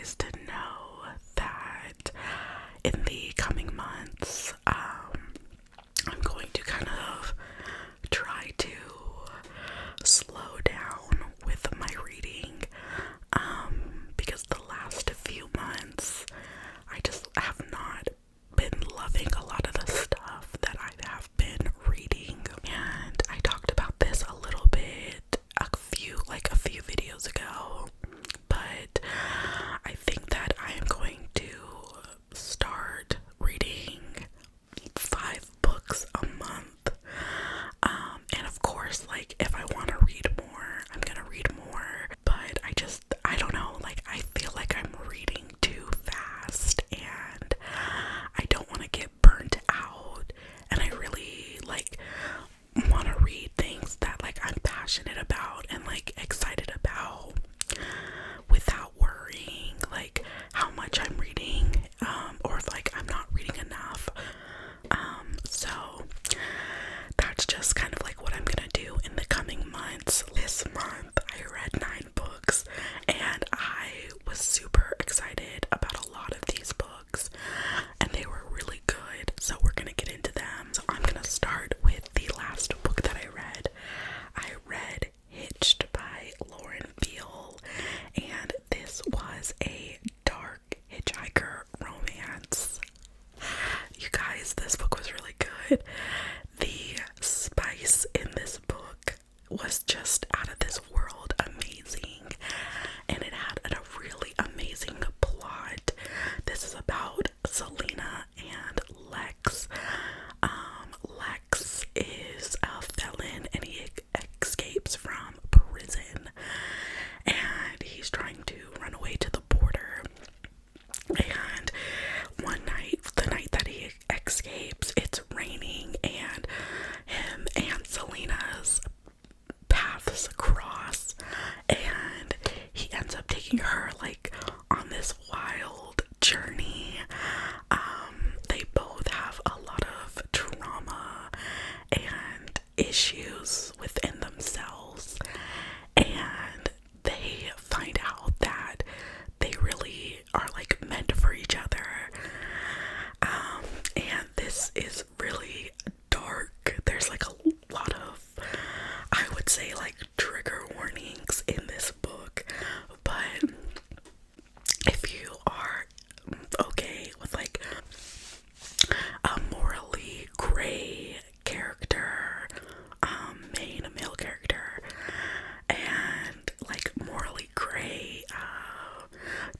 guys to know that in the coming months, I'm going to kind of try to slow down with my reading, because the last few months I just have not been loving a lot of the stuff that I have been reading. And I talked about this a little bit a few videos ago, but I think that I am going to start reading 5 books a month. And of course, like, if I want to read more, I'm gonna read more. But I don't know, like, I feel like I'm reading too fast and I don't want to get burnt out. And I really, like, want to read things that, like, I'm passionate about and, like, excited about without worrying, like, how much I'm reading, or if, like, I'm not reading enough. So that's just kind of like what I'm gonna do in the coming months. This month I read 9 books and I was super excited about a lot of these books and they were really good, so we're gonna get into them. So I'm gonna start with the last book that I read. I read Hitched by Lauren Beale, and this was a dark hitchhiker romance. You guys, this book was really good. The spice in this book was just out of this world amazing, and it had a really amazing plot. This is about Selena and Lex. Lex is a felon and he escapes from prison, and he's trying to run away to the border. And one night, the night that he escapes, it's raining, and him and Selena's paths cross, and he ends up taking her, like, on this wild journey. They both have a lot of trauma and issues within themselves, and they find out that they really are, like, meant for each other. And this is really dark. There's, like, a lot of, I would say, like, trigger warnings in this book, but if you are okay with, like, a morally gray character, main male character, and, like, morally gray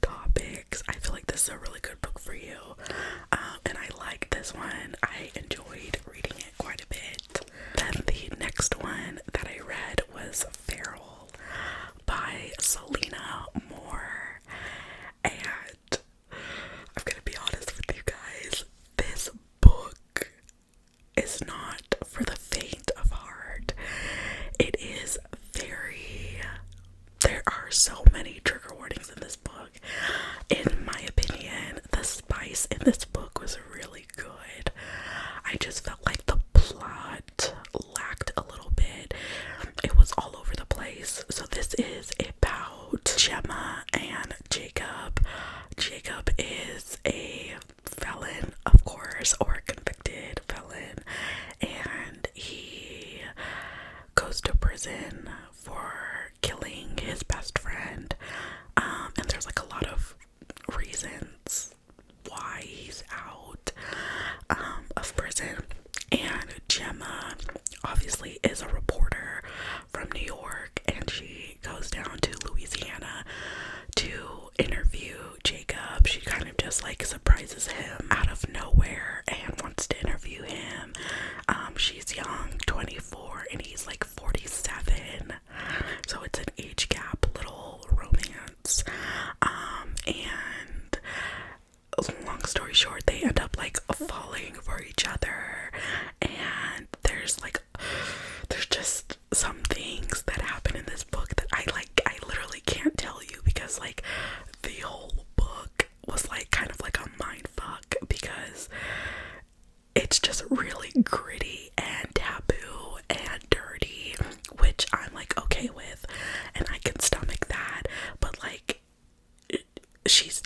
topics, I feel like this is a really good book for you. And I like this one. I enjoyed reading it quite a bit. Then the next one that I read was Feral by Selena Moore. And I'm gonna be honest with you guys, this book is not for the faint of heart. It is there are so many trigger warnings in this book. In my opinion, the spice in this book was really good. I just felt like the plot lacked a little bit. It was all over the place. So this is about Gemma and Jacob. Jacob is a felon, of course, or a convicted felon, and he goes to prison for killing his best friend. And there's, like, a lot of reasons why he's out of prison. And Gemma obviously is a reporter from New York, and she goes down to Louisiana to interview Jacob. She kind of just, like, surprises him out of nowhere and wants to interview him. She's young, 24, and he's, like, 47, so it's an age gap little romance. And long story short, they end up, like, falling for each other, and there's just some things that happen in this book that I literally can't tell you, because, like, the whole book was, like, kind of like a mind fuck, because it's just really gritty and taboo and dirty, which I'm, like, okay with, and I can stomach that. But, like, she's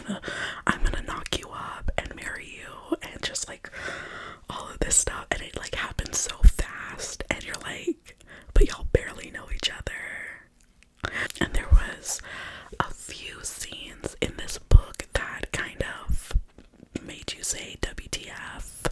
gonna knock you up and marry you and just like all of this stuff, and it like happens so fast, and you're like, but y'all barely know each other. And there was a few scenes in this book that kind of made you say WTF.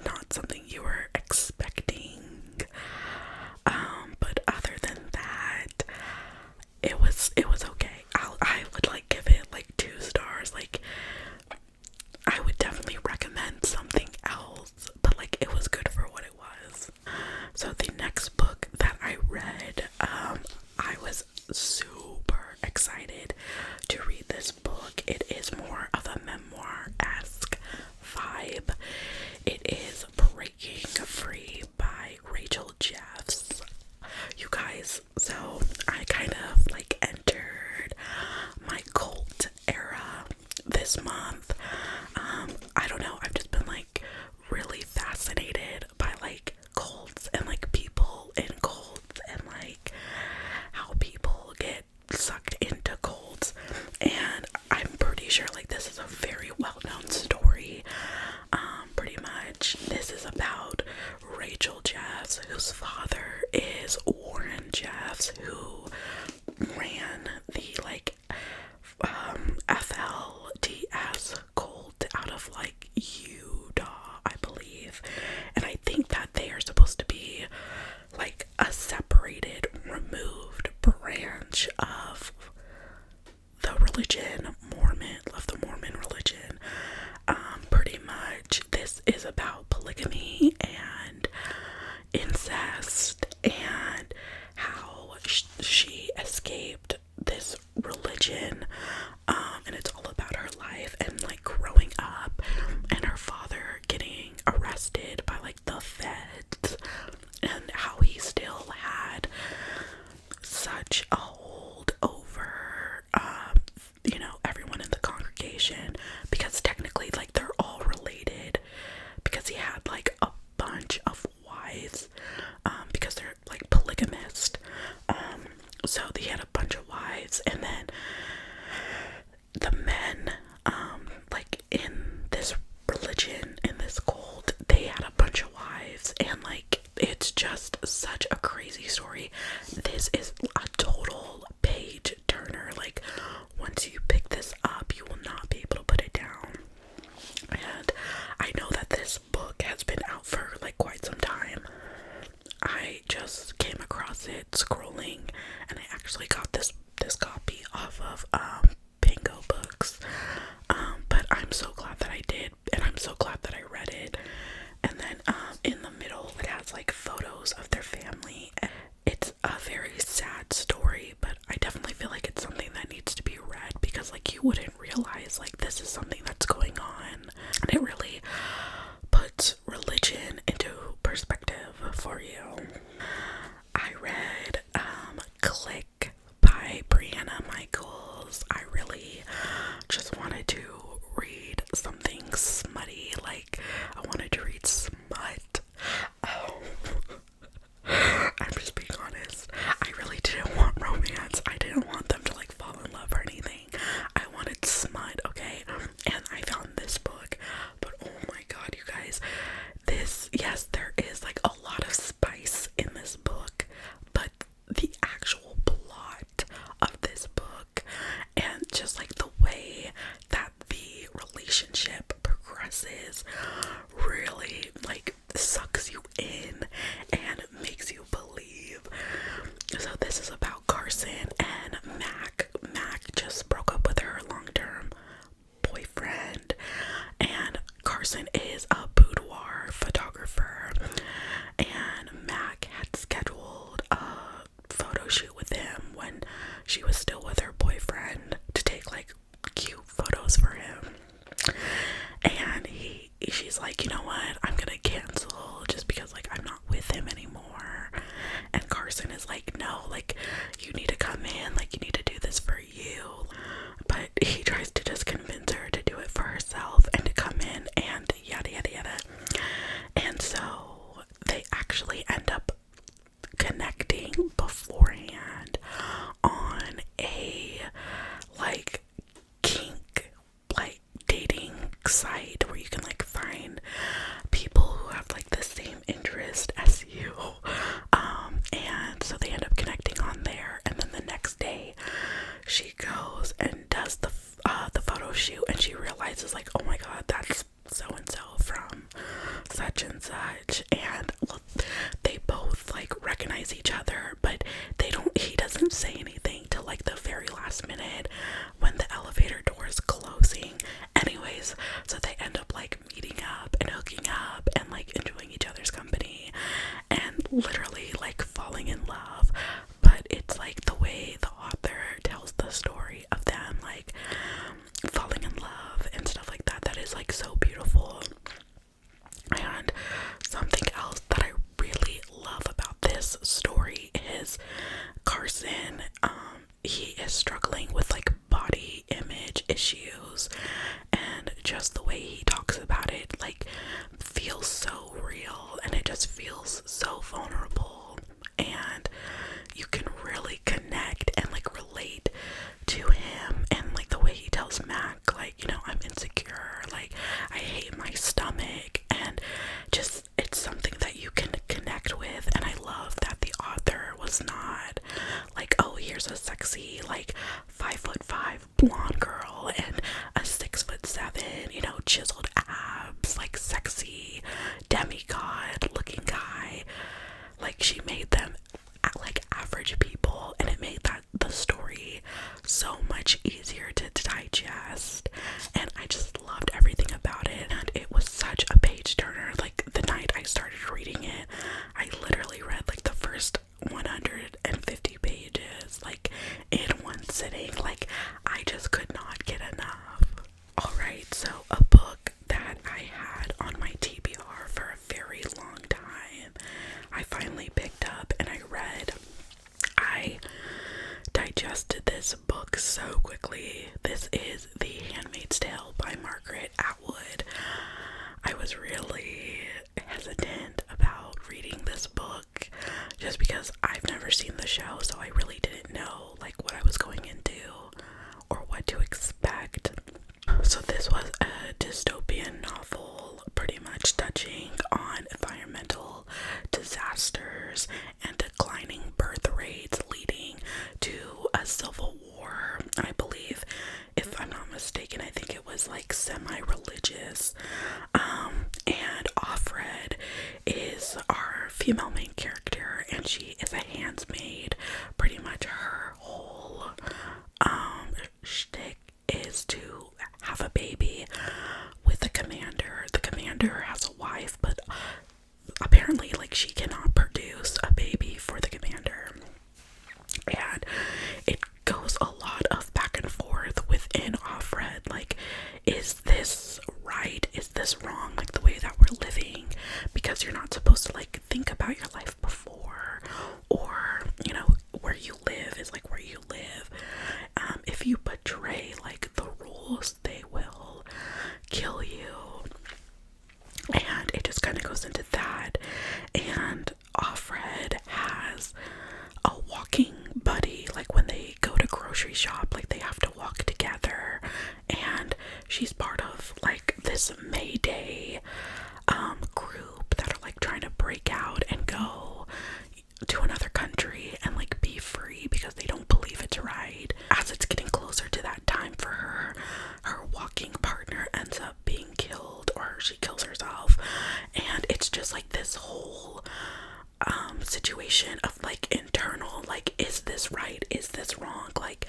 Not something you were expecting. But other than that, it was okay. I would like give it like 2 stars. Like, I would definitely recommend something else, but like it was good for what it was. So the next book that I read, I was super excited to read this book. It is more of a memoir-esque vibe. It is Breaking Free by Rachel Jeffs. You guys, so I kind of like entered my cult era this month. I don't know, I've just been like really fascinated by like cults and like people in cults and like how people get sucked into cults. And I'm pretty sure like this is a very well-known story. Pretty much this is about Rachel Jeffs, whose father is Warren Jeffs, who ran the like FLDS cult out of like Utah, I believe. And I think that they are supposed to be like a separated, removed branch of the religion of the Mormon religion. Pretty much this is about polygamy and incest and how she escaped this religion, and it's all about her life and like growing up and her father getting arrested by like the feds, and how he still had such a hold over everyone in the congregation, because technically like they're all related, because he had like a bunch of wives, because they're like polygamist. So he had a bunch of wives, and then the men like in this religion, in this cult, they had a bunch of wives, and like it's just such a crazy story. This is a total page turner. Like, once you pick this up, you will not be able to put it down. And I know that this book has been out for like quite some time. I just came across it scrolling, and I actually got this copy off of Bingo Books. But I'm so glad that I did, and I'm so glad that I read it. And then in the middle it has like photos of their family. It's a very sad story, but I definitely feel like it's something that needs to be read, because like you wouldn't realize like this is something that's going on, and it really puts religion into perspective for you. I read Click by Brianna Michaels. I really just wanted to read something smutty. Like, I wanted to read smut. I'm just being honest. I really didn't want romance. I didn't want them to like fall in love or anything. I wanted smut, okay? And I found this book. But oh my god, you guys. Yes, there is like a lot of spice in this book, but the actual plot of this book, and just like the way that the relationship progresses, really like sucks you in and makes you believe. So this is about Carson and Mac. Mac just broke up with her long-term boyfriend, and Carson is a boudoir photographer, and Mac had scheduled a photo shoot with him when she was still with her boyfriend to take like cute photos for him. And she's like, you know what, I'm gonna cancel just because like I'm not with him anymore. And Carson is like, no, like you need to come in, like you need to do this for you. But he tries to just convince her to do it for herself and to come in and yada yada yada. And so they actually end up connecting beforehand on a like issues, and just the way he talks about it, like, feels so real, and it just feels so vulnerable, and you can really connect and like relate to him, and like the way he tells Mac, like, you know, I'm insecure, like I hate my stomach, and just it's something that you can connect with. And I love that the author was not like, oh, here's a sexy like 5'5" blonde girl and a 6'7", you know, chiseled abs, like sexy demigod looking guy. Like, she made them like average people, and it made that the story so much easier to digest, and I just loved everything about it. And it was such a page turner. Like, the night I started reading it, I literally read like the first 150 pages like in one sitting. Like, I just could not get enough. Alright, so a book that I had on my TBR for a very long time, I finally picked up and I read. I digested this book so quickly. This is The Handmaid's Tale by Margaret Atwood. I was really hesitant about reading this book just because I've never seen the show, so I really didn't know like what I was going into or what to expect. So this was a dystopian novel, pretty much touching on environmental disasters and declining birth rates leading to a civil war. I believe, if I'm not mistaken, I think it was like semi-religious. And Offred is our female main character, and she is a handsmaid. Pretty much her whole shtick is to have a baby with the commander. The commander has a wife, but apparently like she cannot produce a baby for the commander, and it goes a lot of back and forth within Offred. Like, is this right? Is this wrong? Like, the way that we're living, because you're not supposed to like think about your life before, or you know, where you live is like where you live. If you betray like the rules, they will kill you. And it just kind of goes into that. And Offred has a walking buddy. Like, when they go to grocery shop, like they have to walk together, and she's part of like this Mayday group that are like trying to break out and go to another country and like be free because they don't believe it's right. As it's getting closer to that time for her, her walking partner ends up being killed, or she kills herself, and it's just like this whole situation of like internal, like, is this right, is this wrong, like,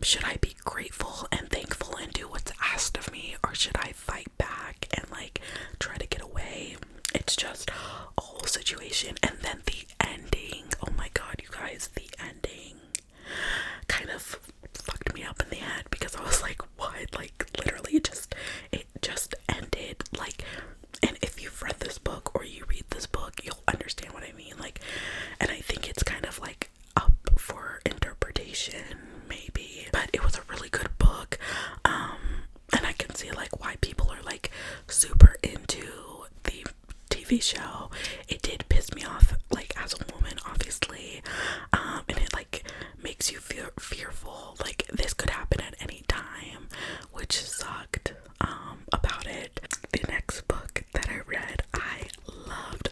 should I be grateful and thankful and do what's asked of me, or should I fight back and like try to get away? It's just a whole situation. And then the ending, oh my god, you guys, the ending kind of fucked me up in the head, because I was like, what? Like, literally it just ended. Like, and if you've read this book or you read this book, you'll understand what I mean. Like, and I think it's kind of like up for interpretation, maybe, but it was a really good book. And I can see like why people are like super into the TV show. It did piss me off, like, as a woman, obviously, and it like makes you feel fearful, like this could happen at any time, which sucked about it. The next book that I read, I loved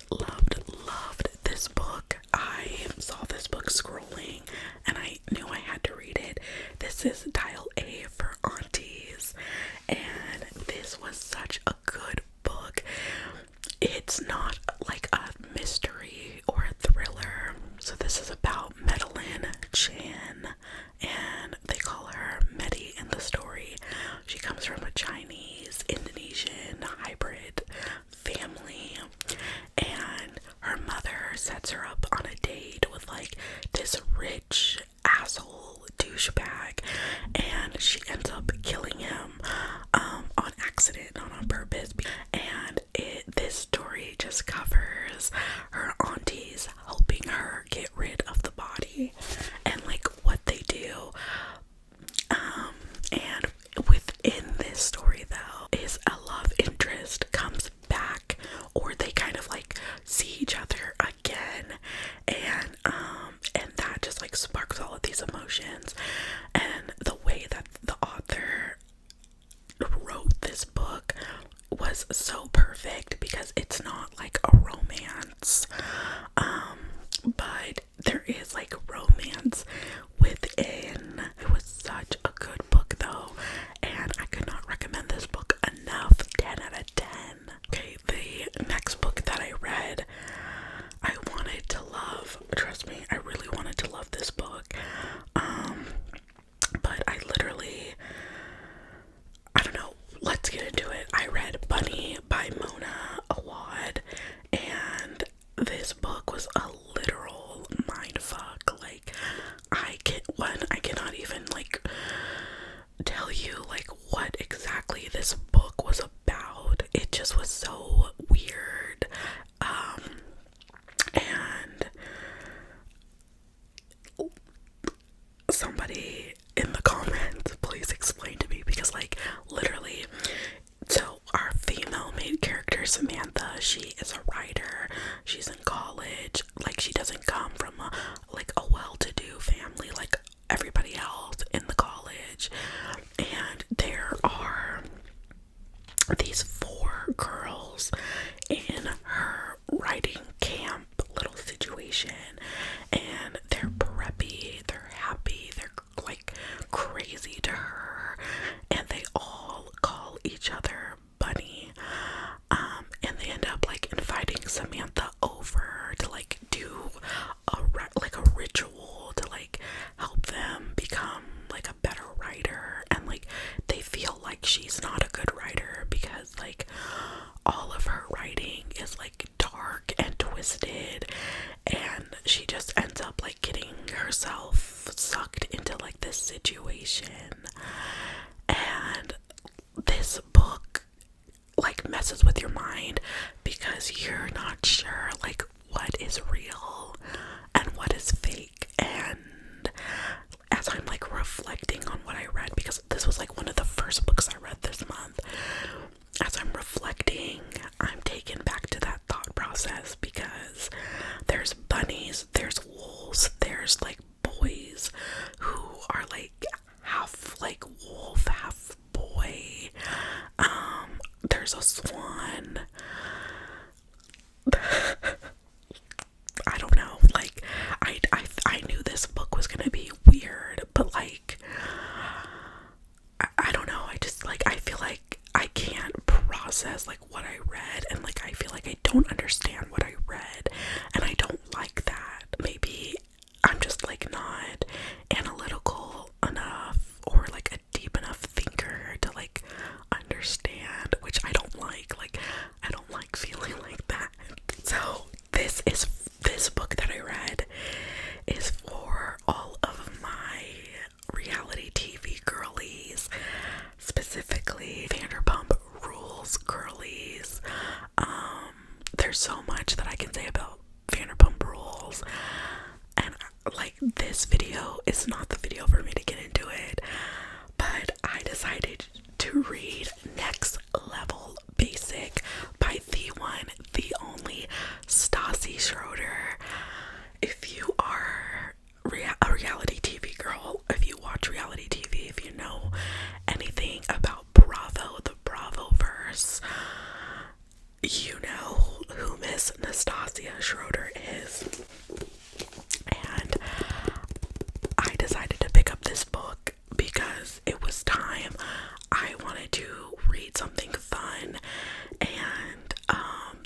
this book. I saw this book scrolling and I knew I had to read it. This is Dial A for Aunties, and this was such a good book. It's not like a this story though is a love interest comes back, or they kind of like see each other again, and that just like sparks all of these emotions. And the way that the author wrote this book was so perfect, because it's not like a romance, but there is like romance within. It was such a good book though, and I could not recommend this book enough. 10 out of 10. Okay, the next book that I read, I wanted to love. Trust me, I really wanted to love this book. But I don't know, let's get into it. I read Bunny by Mona Awad, and this book was a literal mindfuck. Like, I cannot even like tell you like what exactly this book was about. It just was so weird. And somebody in the comments, please explain to me, because like literally, so our female main character Samantha, she is a writer. She's in college. Like, she doesn't come from a well-to-do family like everybody else in the college. And there are these 4 girls in her writing camp little situation, and they're preppy, they're happy, they're like crazy to her, and they all call each other Bunny. And they end up like inviting Samantha over to like do a ritual to like help them become like a better writer. And like they feel like she's not a good writer, because like all of her writing is like dark and twisted, and she just ends up like getting herself sucked into like this situation. And this book like messes with your mind, because you're not sure like what is real and what is fake. And as I'm like reflecting on what I read, because this was like one of the first books I read this month, as I'm reflecting, I'm taken back to that thought process, because there's bunnies, there's wolves, there's like boys who are like half like wolf, half boy. There's a swan. I don't know, like I knew this book was gonna be weird, but like I don't know, I just like, I feel like I can't process like what I read, and like I feel like I don't understand what I read, and I don't like that. Maybe I'm just like not analytical enough, or like a deep enough thinker to like understand, which I don't like. Like, I don't like feeling like that. So this book that I read is for all of my reality TV girlies, specifically Vanderpump Rules girlies. There's so much that I can say about Vanderpump Rules, and like this video is not the video for me to get into it, but I decided to read Next Level Basic by the one, the only Stassi Schroeder. If you are a reality TV girl, if you watch reality TV, if you know anything about Bravo, the Bravo-verse, you know who Miss Nastasia Schroeder is. And I decided to pick up this book because it was time. I wanted to read something fun, and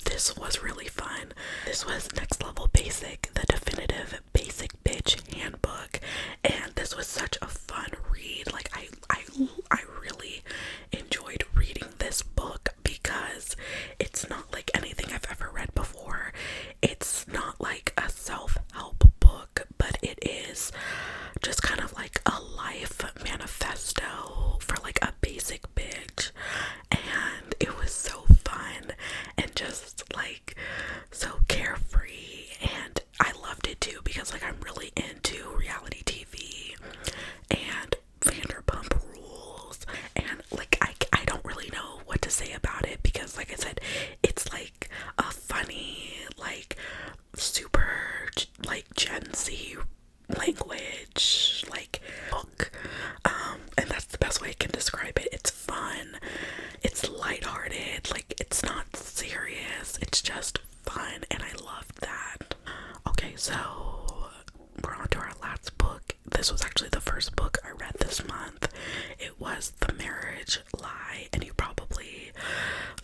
this was really fun. This was Next Level Basic, the definitive basic bitch handbook, and this was such a fun read. Like I really enjoyed reading this book, because it's not like anything I've ever read before. It's not like a self-help book, but it is just kind of like a life manifesto for like a basic bitch. And it was so fun and just like so carefree,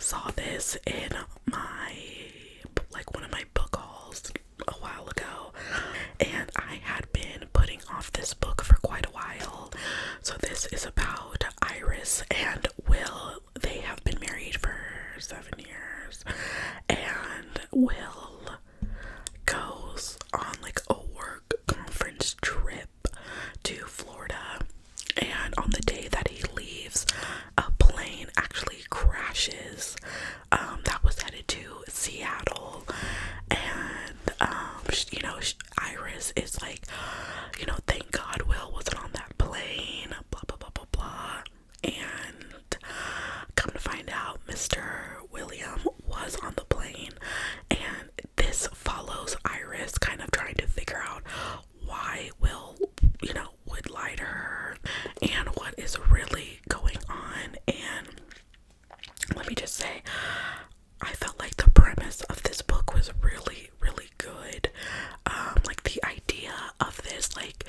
saw this in my, like, one of my book hauls a while ago, and I had been putting off this book for quite a while. So this is about Iris and Will. They have been married for 7 years, and Will goes on like a work conference trip to Florida, and on the day that he leaves, a plane actually crashes that was headed to Seattle. And Iris is like, thank God Will wasn't on that plane, blah blah blah blah blah. And come to find out, Mr. William was on the plane, and this follows Iris kind of trying to figure out why Will, would lie to her and what is really going on. And let me just say, I felt like the premise of this book was really, really good. Like the idea of this, like,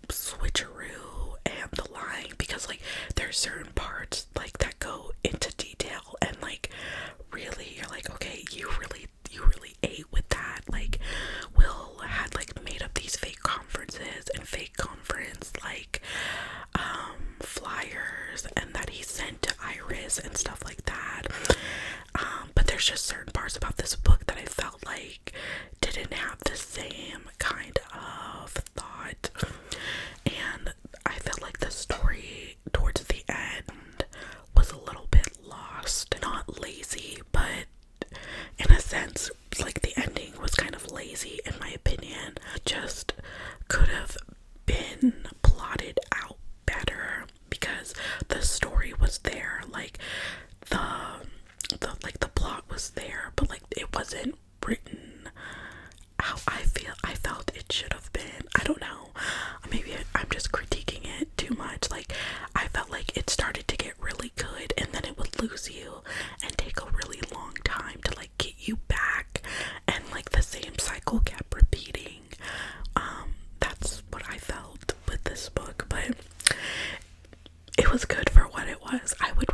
switcheroo and the lying, because like there's certain parts like that go into detail, and like really you're like, okay, you really ate with that. Like, Will had like made up these fake conferences and fake conference like flyers, and that he sent to Iris and stuff like that. But there's just certain parts about this book that I felt like didn't have the same kind of thought, and I felt like the story towards the end was a little bit lost. Not lazy, but in a sense, like, the ending was kind of lazy in my opinion. Just could have been plotted out better, because the story was there, like the plot was there, but like it wasn't written how I felt it should have been. I don't know, maybe I'm just critiquing it too much. Like, I felt like it started to get really good, and then it would lose you and take a really long time to like get you back, and like the same cycle kept repeating. That's what I felt with this book, but it was good for what it was. I would